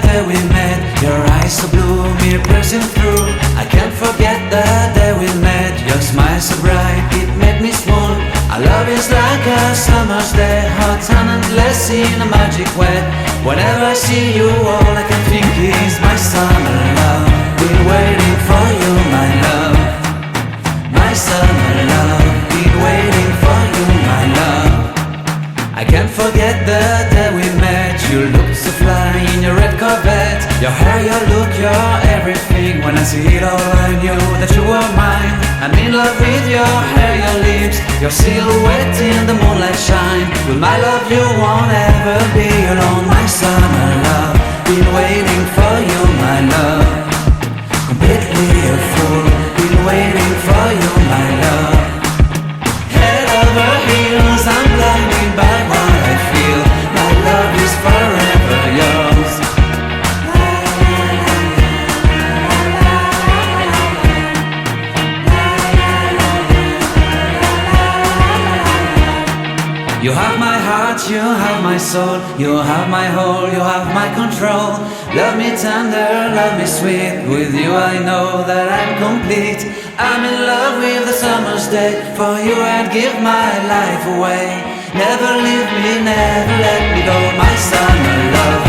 day we met. Your eyes so blue, me piercing through. I can't forget the day we met. Your smile so bright, it made me swoon. Our love is like a summer's day, hot and endless in a magic way. Whenever I see you, all I can think is my summer love. Been waiting for you, my love. My summer love. Been waiting for you, my love. I can't forget the day we met. You looked so fly in your red Corvette. Your hair, your look, your everything. When I see it all, I knew that you were mine. I'm in love with your hair, your lips, your silhouette in the moonlight shine. With my love you won't ever be alone. My summer love, been waiting for you, my love. Completely a fool, been waiting for you, my love. Head over heels, I'm blinded by what I feel. My love is forever yours. You have my heart, you have my soul. You have my whole, you have my control. Love me tender, love me sweet. With you I know that I'm complete. I'm in love with the summer's day. For you I'd give my life away. Never leave me, never let me go. My summer love,